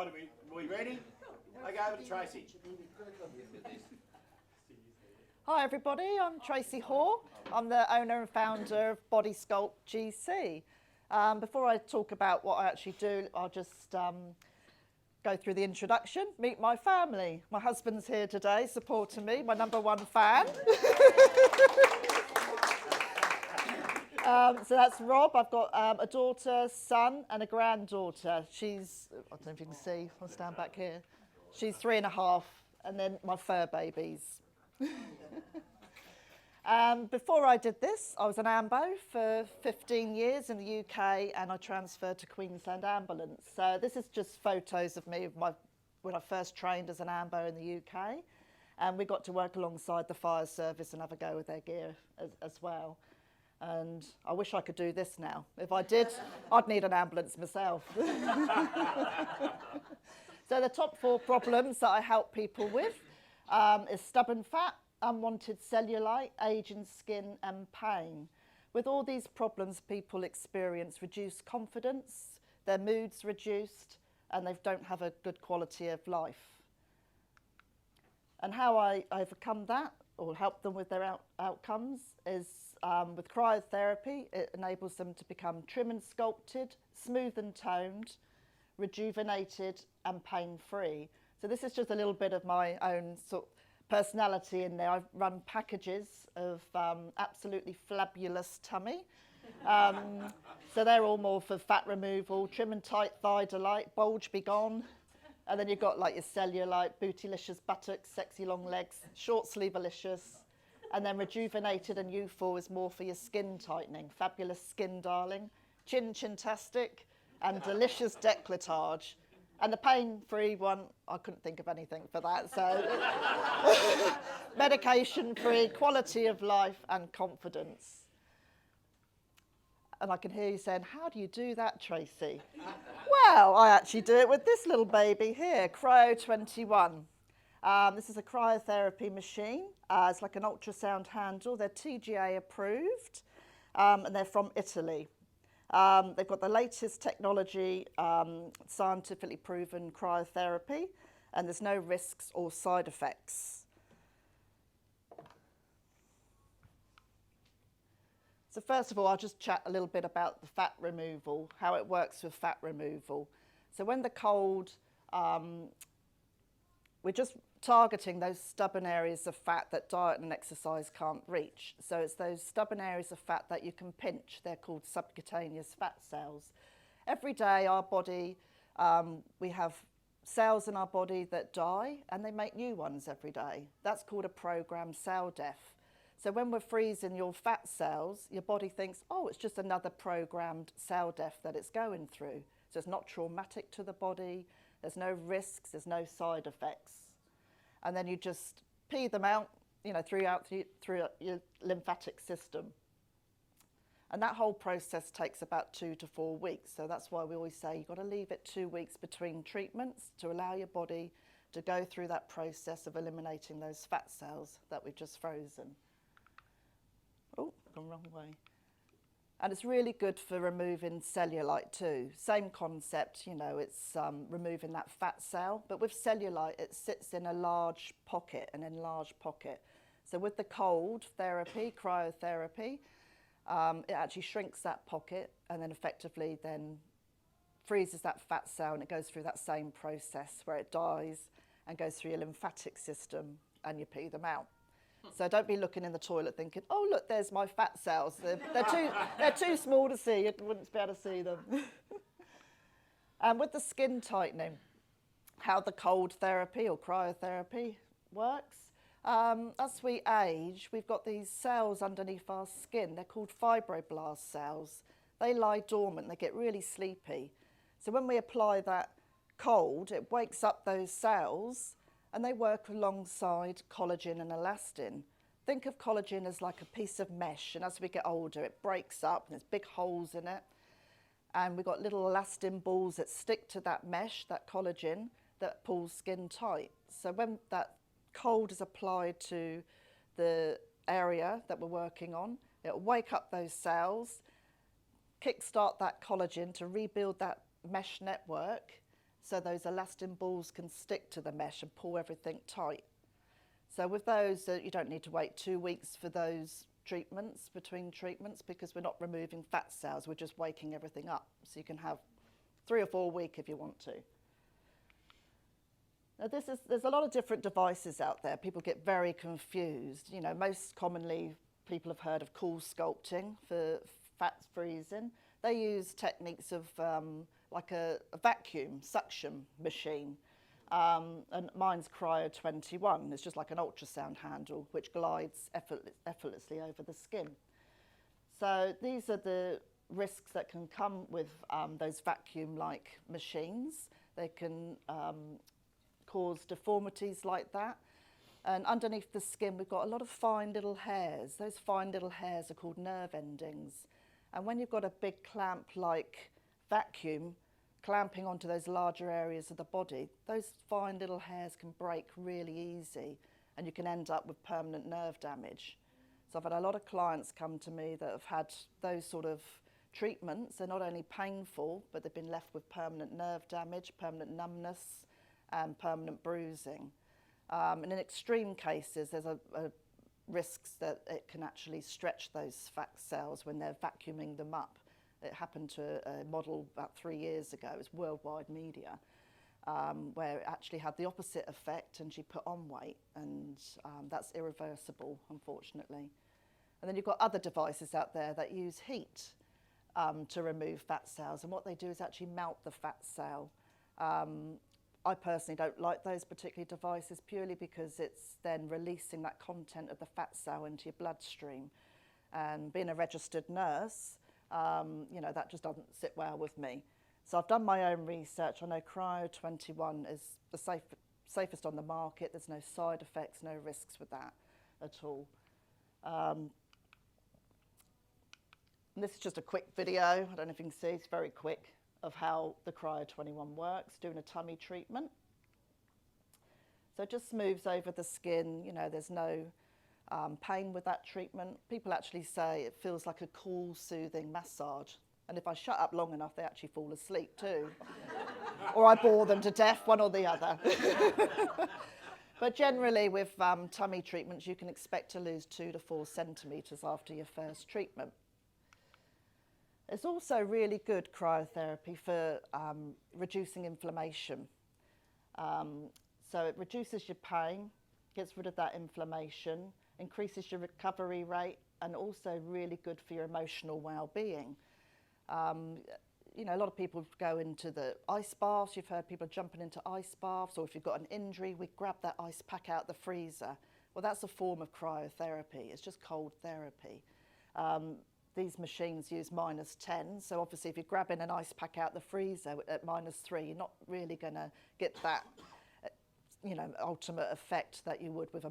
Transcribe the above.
God, are we ready? Okay, over to Tracy. Hi everybody, I'm Tracey Haw. I'm the owner and founder of Sculpt GC. Before I talk about what I actually do, I'll just go through the introduction. Meet my family. My husband's here today supporting me, my #1 fan. So that's Rob. I've got a daughter, son and a granddaughter. She's, I don't know if you can see, I'll stand back here. She's 3.5, and then my fur babies. Before I did this, I was an AMBO for 15 years in the UK, and I transferred to Queensland Ambulance. So this is just photos of me when I first trained as an AMBO in the UK, and we got to work alongside the fire service and have a go with their gear as well. And I wish I could do this now. If I did, I'd need an ambulance myself. So the top 4 problems that I help people with is stubborn fat, unwanted cellulite, aging skin and pain. With all these problems, people experience reduced confidence, their mood's reduced, and they don't have a good quality of life. And how I overcome that, or help them with their outcomes, is with cryotherapy. It enables them to become trim and sculpted, smooth and toned, rejuvenated and pain-free. So this is just a little bit of my own sort of personality in there. I run packages of absolutely flabulous tummy. So they're all more for fat removal, trim and tight thigh delight, bulge be gone. And then you've got like your cellulite, bootylicious buttocks, sexy long legs, short sleevelicious. And then rejuvenated and youthful is more for your skin tightening, fabulous skin darling, chin-tastic, and delicious décolletage. And the pain-free one, I couldn't think of anything for that. So medication-free, quality of life and confidence. And I can hear you saying, how do you do that, Tracy? Well, I actually do it with this little baby here, Cryo 21. This is a cryotherapy machine. It's like an ultrasound handle. They're TGA approved, and they're from Italy. They've got the latest technology, scientifically proven cryotherapy, and there's no risks or side effects. So first of all, I'll just chat a little bit about the fat removal, how it works with fat removal. So when the cold, we're just targeting those stubborn areas of fat that diet and exercise can't reach. So it's those stubborn areas of fat that you can pinch. They're called subcutaneous fat cells. Every day our body, we have cells in our body that die and they make new ones every day. That's called a programmed cell death. So when we're freezing your fat cells, your body thinks, oh, it's just another programmed cell death that it's going through. So it's not traumatic to the body, there's no risks, there's no side effects. And then you just pee them out, you know, through your lymphatic system. And that whole process takes about 2 to 4 weeks. So that's why we always say you've got to leave it 2 weeks between treatments to allow your body to go through that process of eliminating those fat cells that we've just frozen. Oh, gone wrong way. And it's really good for removing cellulite too. Same concept, you know, it's removing that fat cell, but with cellulite, it sits in a large pocket, an enlarged pocket. So with the cold therapy, cryotherapy, it actually shrinks that pocket and then effectively then freezes that fat cell, and it goes through that same process where it dies and goes through your lymphatic system and you pee them out. So don't be looking in the toilet thinking, oh, look, there's my fat cells. They're too small to see. You wouldn't be able to see them. And with the skin tightening, how the cold therapy or cryotherapy works, as we age, we've got these cells underneath our skin. They're called fibroblast cells. They lie dormant. They get really sleepy. So when we apply that cold, it wakes up those cells, and they work alongside collagen and elastin. Think of collagen as like a piece of mesh, and as we get older, it breaks up, and there's big holes in it. And we've got little elastin balls that stick to that mesh, that collagen, that pulls skin tight. So when that cold is applied to the area that we're working on, it'll wake up those cells, kickstart that collagen to rebuild that mesh network, so those elastin balls can stick to the mesh and pull everything tight. So with those, you don't need to wait 2 weeks for those treatments, between treatments, because we're not removing fat cells, we're just waking everything up. So you can have 3 or 4 weeks if you want to. Now there's a lot of different devices out there. People get very confused. You know, most commonly people have heard of cool sculpting for fat freezing. They use techniques of like a vacuum suction machine. And mine's Cryo 21. It's just like an ultrasound handle which glides effortlessly over the skin. So these are the risks that can come with those vacuum-like machines. They can cause deformities like that. And underneath the skin, we've got a lot of fine little hairs. Those fine little hairs are called nerve endings. And when you've got a big clamp-like vacuum clamping onto those larger areas of the body, those fine little hairs can break really easy, and you can end up with permanent nerve damage. So I've had a lot of clients come to me that have had those sort of treatments. They're not only painful, but they've been left with permanent nerve damage, permanent numbness, and permanent bruising. And in extreme cases, there's a risks that it can actually stretch those fat cells when they're vacuuming them up. It happened to a model about 3 years ago. It was worldwide media, where it actually had the opposite effect, and she put on weight, and that's irreversible, unfortunately. And then you've got other devices out there that use heat to remove fat cells, and what they do is actually melt the fat cell. I personally don't like those particular devices purely because it's then releasing that content of the fat cell into your bloodstream. And being a registered nurse, you know, that just doesn't sit well with me. So I've done my own research. I know Cryo 21 is the safest on the market. There's no side effects, no risks with that at all. And this is just a quick video. I don't know if you can see, it's very quick, of how the Cryo 21 works, doing a tummy treatment. So it just smooths over the skin. You know, there's no pain with that treatment. People actually say it feels like a cool, soothing massage. And if I shut up long enough, they actually fall asleep too. Or I bore them to death, one or the other. But generally with tummy treatments, you can expect to lose 2 to 4 centimetres after your first treatment. It's also really good cryotherapy for reducing inflammation. So it reduces your pain, gets rid of that inflammation, increases your recovery rate, and also really good for your emotional well-being. You know, a lot of people go into the ice baths. You've heard people jumping into ice baths, or if you've got an injury, we grab that ice pack out the freezer. Well, that's a form of cryotherapy. It's just cold therapy. These machines use -10, so obviously if you're grabbing an ice pack out the freezer at -3, you're not really going to get that, you know, ultimate effect that you would with a